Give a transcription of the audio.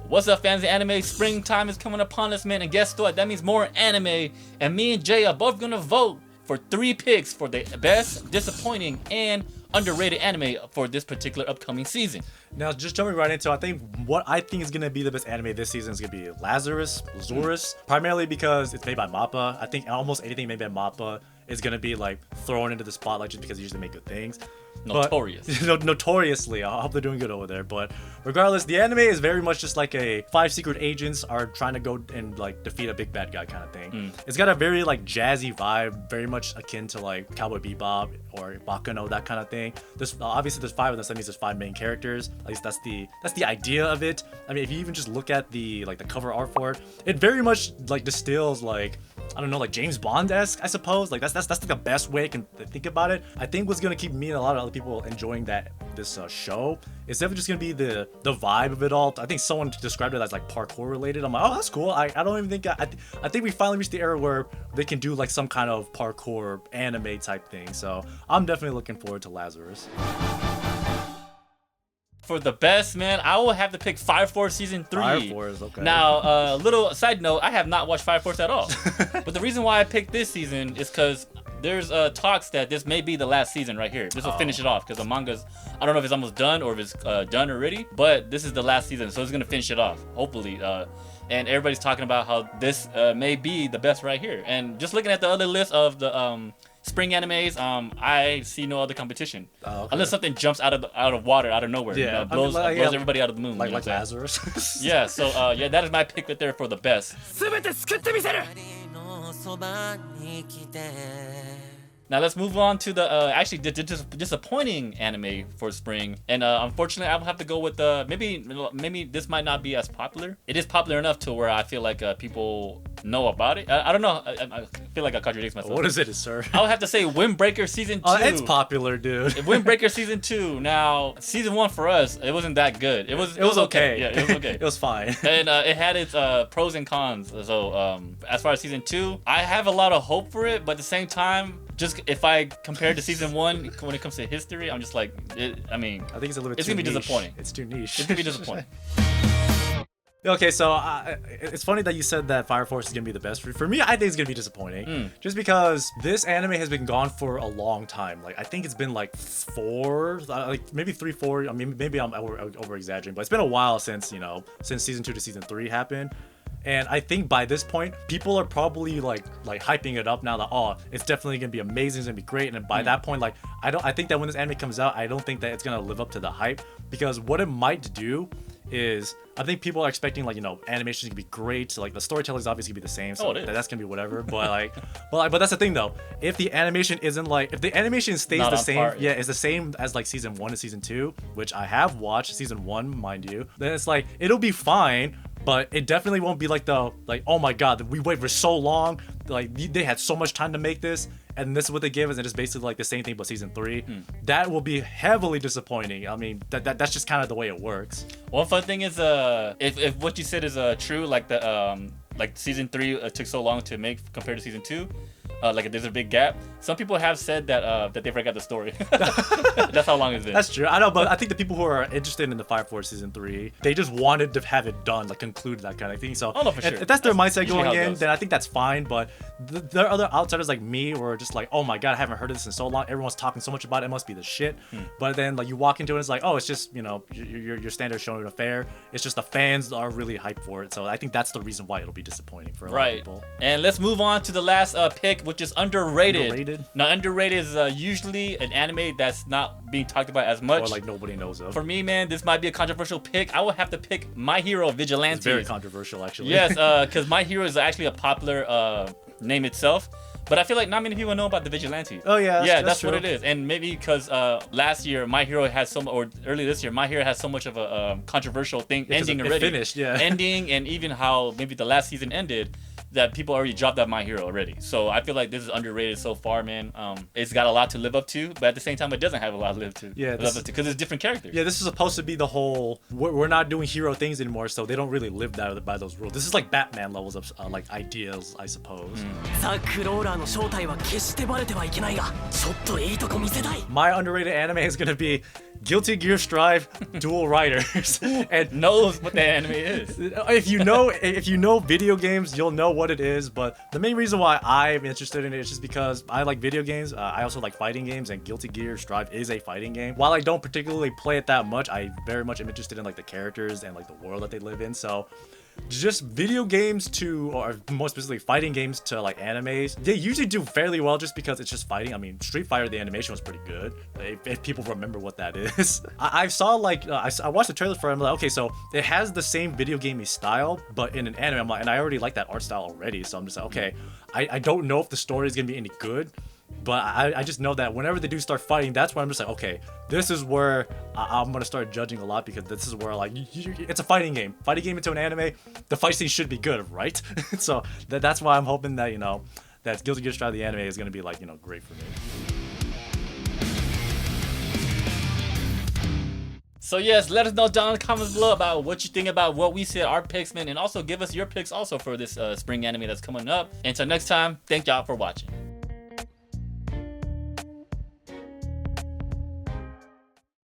What's up, fans of anime? Springtime is coming upon us, man, and guess what? That means more anime, and me and Jay are both gonna vote for 3 picks for the best, disappointing, and underrated anime for this particular upcoming season. Now, just jumping right into, I think what I think is gonna be the best anime this season is gonna be Lazarus, primarily because it's made by MAPPA. I think almost anything made by MAPPA is gonna be like thrown into the spotlight just because they usually make good things. Notorious. Notoriously, I hope they're doing good over there. But regardless, the anime is very much just like a 5 secret agents are trying to go and like defeat a big bad guy kind of thing. It's got a very like jazzy vibe, very much akin to like Cowboy Bebop or Baccano, that kind of thing. There's obviously there's 5 of them, so that means there's 5 main characters. At least that's the idea of it. I mean, if you even just look at the like the cover art for it, it very much like distills like, I don't know, like James Bond-esque, I suppose. Like that's like the best way I can think about it. I think what's gonna keep me and a lot of other people enjoying this show is definitely just gonna be the vibe of it all. I think someone described it as like parkour related. I'm like, oh, that's cool. I don't even think I think we finally reached the era where they can do like some kind of parkour anime type thing. So I'm definitely looking forward to Lazarus. For the best, man, I will have to pick Fire Force Season 3. Fire Force, okay. Now, little side note, I have not watched Fire Force at all. But the reason why I picked this season is because there's talks that this may be the last season right here. This will finish it off because the manga's, I don't know if it's almost done or if it's done already, but this is the last season, so it's going to finish it off, hopefully. And everybody's talking about how this may be the best right here. And just looking at the other list of the spring animes, I see no other competition. Okay. Unless something jumps out of water, out of nowhere. Yeah, blows everybody out of the moon. Like Lazarus. Yeah, so yeah, that is my pick right there for the best. Now let's move on to the actually disappointing anime for spring, and unfortunately I will have to go with maybe this might not be as popular. It is popular enough to where I feel like people know about it. I don't know. I feel like I contradict myself. What is it, sir? I would have to say Windbreaker Season 2. Oh, it's popular, dude. Windbreaker Season 2. Now Season 1 for us, it wasn't that good. It was okay. Yeah, it was okay. It was fine. And it had its pros and cons. So as far as Season 2, I have a lot of hope for it, but at the same time, just if I compare it to Season 1 when it comes to history, I'm just like, I think it's a little bit it's too gonna be niche. disappointing. It's too niche. It's gonna be disappointing. Okay, so it's funny that you said that Fire Force is gonna be the best. For me, I think it's gonna be disappointing, just because this anime has been gone for a long time. Like I think it's been like 4, like maybe 3, 4. I mean, maybe I'm over exaggerating, but it's been a while since since Season 2 to Season 3 happened. And I think by this point, people are probably like hyping it up now that, oh, it's definitely gonna be amazing, it's gonna be great. And by that point, like I think that when this anime comes out, I don't think that it's gonna live up to the hype, because what it might do is, I think people are expecting like, animation to be great. Like the storytelling is obviously gonna be the same, so that's gonna be whatever. But but that's the thing though. If the animation stays Not the on same, par, yeah, it's the same as like Season 1 and Season 2, which I have watched Season 1, mind you. Then it's like it'll be fine. But it definitely won't be like oh my god, we waited for so long, like they had so much time to make this, and this is what they give us, and it's basically like the same thing but Season 3. That will be heavily disappointing. I mean, that's just kind of the way it works. One fun thing is if what you said is true, like the like Season 3 took so long to make compared to Season 2. Like there's a big gap. Some people have said that they forgot the story. That's how long it's been. That's true. I know, but I think the people who are interested in the Fire Force Season 3, they just wanted to have it done, like conclude that kind of thing. So no, for sure. If that's their mindset going in, goes. then I think that's fine. But there are other outsiders like me who are just like, oh my god, I haven't heard of this in so long. Everyone's talking so much about it. It must be the shit. But then like you walk into it, it's like, oh, it's just your standard shonen affair. It's just the fans are really hyped for it. So I think that's the reason why it'll be disappointing for a lot of people. And let's move on to the last pick, which is underrated. Now, underrated is usually an anime that's not being talked about as much. Or like nobody knows of. For me, man, this might be a controversial pick. I would have to pick My Hero Vigilantes. It's very controversial, actually. Yes, because My Hero is actually a popular name itself. But I feel like not many people know about the Vigilantes. Oh yeah, that's what it is. And maybe because last year My Hero had or early this year, My Hero has so much of a controversial ending already. Finished, yeah. Ending, and even how maybe the last season ended, that people already dropped that My Hero already. So I feel like this is underrated so far, man. It's got a lot to live up to, but at the same time, it doesn't have a lot to live to. Yeah, because it's different characters. Yeah, this is supposed to be the whole we're not doing hero things anymore, so they don't really live by those rules. This is like Batman levels of like ideals, I suppose. My underrated anime is gonna be Guilty Gear Strive Dual Riders. And knows what that anime is. if you know video games, you'll know what it is. But the main reason why I'm interested in it is just because I like video games. I also like fighting games, and Guilty Gear Strive is a fighting game. While I don't particularly play it that much, I very much am interested in like the characters and like the world that they live in. So just video games to, or more specifically fighting games to like animes, they usually do fairly well just because it's just fighting. I mean, Street Fighter, the animation was pretty good, if people remember what that is. I saw like, I watched the trailer for it, I'm like, okay, so it has the same video gamey style, but in an anime. I'm like, and I already like that art style already, so I'm just like, okay, I don't know if the story is gonna be any good, but I just know that whenever they do start fighting, that's when I'm just like, okay, this is where I'm gonna start judging a lot, because this is where like it's a fighting game into an anime. The fight scene should be good, right? So that's why I'm hoping that, you know, that Guilty Gear Strive the anime is gonna be like, you know, great for me. So yes, let us know down in the comments below about what you think about what we said, our picks, man, and also give us your picks also for this spring anime that's coming up. Until next time, thank y'all for watching.